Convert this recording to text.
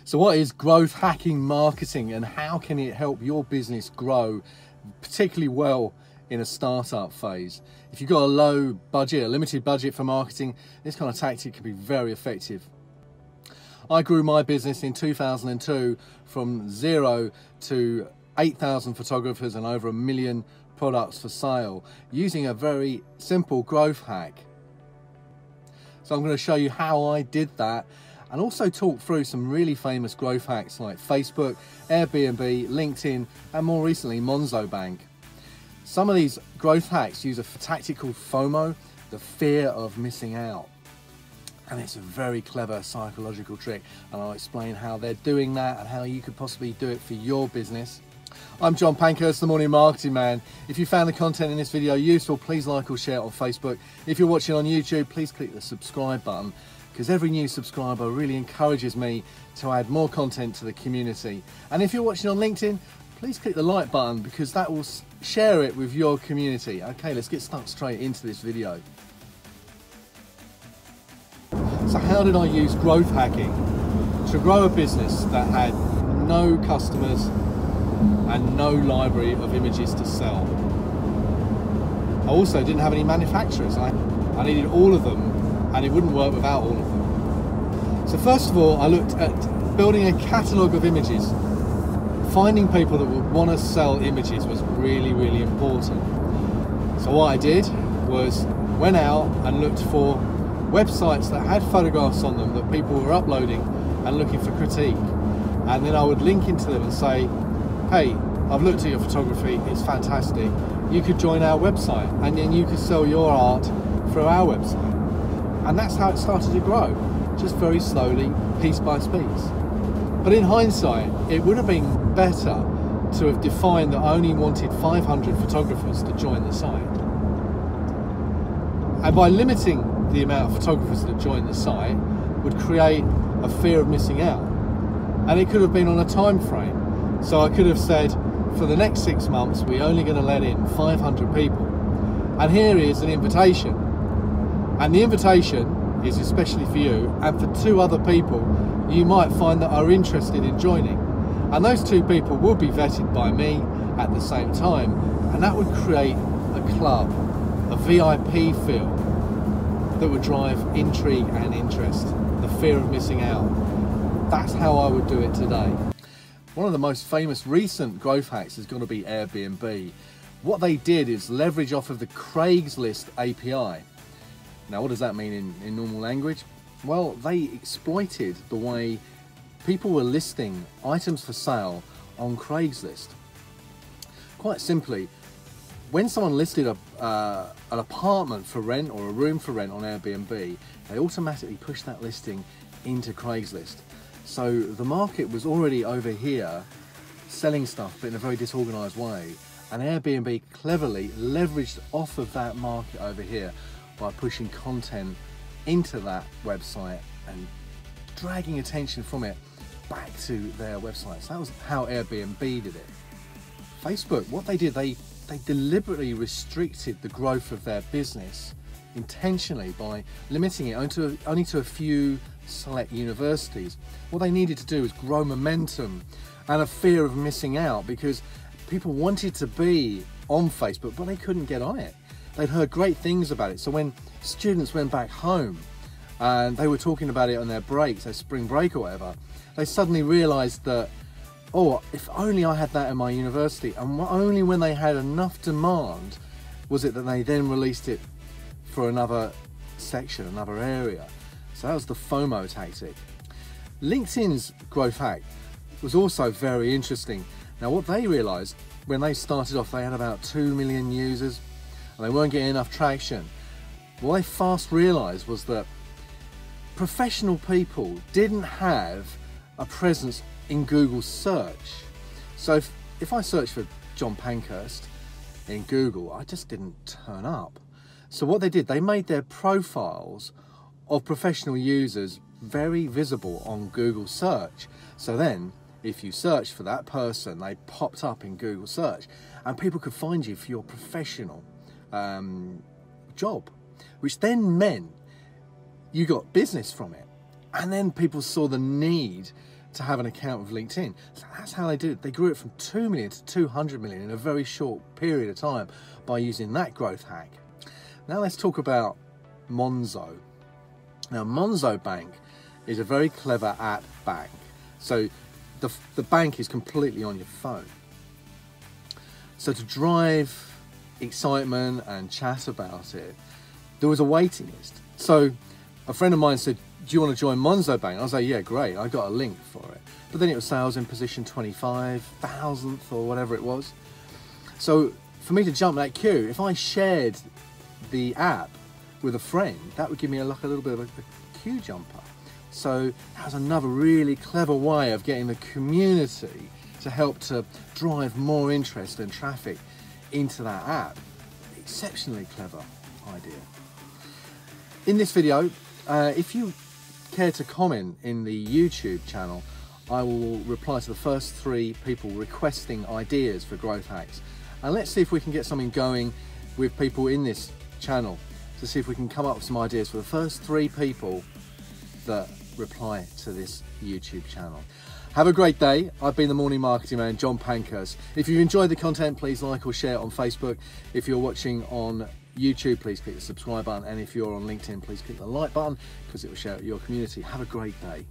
So what is growth hacking marketing and how can it help your business grow particularly well in a startup phase? If you've got a low budget, a limited budget for marketing, this kind of tactic can be very effective. I grew my business in 2002 from 0 to 8,000 photographers and over 1 million products for sale using a very simple growth hack. So I'm going to show you how I did that and also talk through some really famous growth hacks like Facebook, Airbnb, LinkedIn, and more recently Monzo Bank. Some of these growth hacks use a tactic called FOMO, the fear of missing out. And it's a very clever psychological trick, and I'll explain how they're doing that and how you could possibly do it for your business. I'm John Pankhurst, the Morning Marketing Man. If you found the content in this video useful, please like or share it on Facebook. If you're watching on YouTube, please click the subscribe button, because every new subscriber really encourages me to add more content to the community. And if you're watching on LinkedIn, please click the like button, because that will share it with your community. Okay, let's get stuck straight into this video. So how did I use growth hacking to grow a business that had no customers and no library of images to sell? I also didn't have any manufacturers. I needed all of them, and it wouldn't work without all of them. So first of all, I looked at building a catalogue of images. Finding people that would want to sell images was really, really important. So what I did was went out and looked for websites that had photographs on them that people were uploading and looking for critique. And then I would link into them and say, hey, I've looked at your photography, it's fantastic. You could join our website and then you could sell your art through our website. And that's how it started to grow, just very slowly, piece by piece. But in hindsight, it would have been better to have defined that I only wanted 500 photographers to join the site. And by limiting the amount of photographers that joined the site would create a fear of missing out. And it could have been on a time frame. So I could have said, for the next 6 months, we're only going to let in 500 people. And here is an invitation. And the invitation is especially for you and for 2 other people you might find that are interested in joining. And those 2 people will be vetted by me at the same time. And that would create a club, a VIP feel that would drive intrigue and interest, the fear of missing out. That's how I would do it today. One of the most famous recent growth hacks is going to be Airbnb. What they did is leverage off of the Craigslist API. Now, what does that mean in normal language? Well, they exploited the way people were listing items for sale on Craigslist. Quite simply, when someone listed an apartment for rent or a room for rent on Airbnb, they automatically pushed that listing into Craigslist. So the market was already over here selling stuff, but in a very disorganized way. And Airbnb cleverly leveraged off of that market over here by pushing content into that website and dragging attention from it back to their website. So that was how Airbnb did it. Facebook, what they did, they deliberately restricted the growth of their business intentionally by limiting it only to a few select universities. What they needed to do was grow momentum and a fear of missing out, because people wanted to be on Facebook, but they couldn't get on it. They'd heard great things about it. So when students went back home and they were talking about it on their breaks, their spring break or whatever, they suddenly realized that, oh, if only I had that in my university. And only when they had enough demand was it that they then released it for another section, another area. So that was the FOMO tactic. LinkedIn's growth hack was also very interesting. Now, what they realized when they started off, they had about 2 million users and they weren't getting enough traction. What they fast realized was that professional people didn't have a presence in Google search. So if I search for John Pankhurst in Google, I just didn't turn up. So what they did, they made their profiles of professional users very visible on Google search. So then if you searched for that person, they popped up in Google search and people could find you for your professional job, which then meant you got business from it. And then people saw the need to have an account with LinkedIn. So that's how they do it. They grew it from 2 million to 200 million in a very short period of time by using that growth hack. Now let's talk about Monzo. Now Monzo Bank is a very clever app bank. So the bank is completely on your phone. So to drive excitement and chat about it, there was a waiting list. So a friend of mine said, do you want to join Monzo Bank? I was like, yeah, great. I got a link for it. But then it was sales in position 25,000th or whatever it was. So for me to jump that queue, if I shared the app with a friend, that would give me like a little bit of a queue jumper. So that was another really clever way of getting the community to help to drive more interest and traffic into that app. Exceptionally clever idea. In this video, if you care to comment in the YouTube channel, I will reply to the first 3 people requesting ideas for growth hacks. And let's see if we can get something going with people in this channel to see if we can come up with some ideas for the first 3 people that reply to this YouTube channel. Have a great day. I've been the Morning Marketing Man, John Pankhurst. If you've enjoyed the content, please like or share it on Facebook. If you're watching on YouTube, please click the subscribe button. And if you're on LinkedIn, please click the like button because it will share it with your community. Have a great day.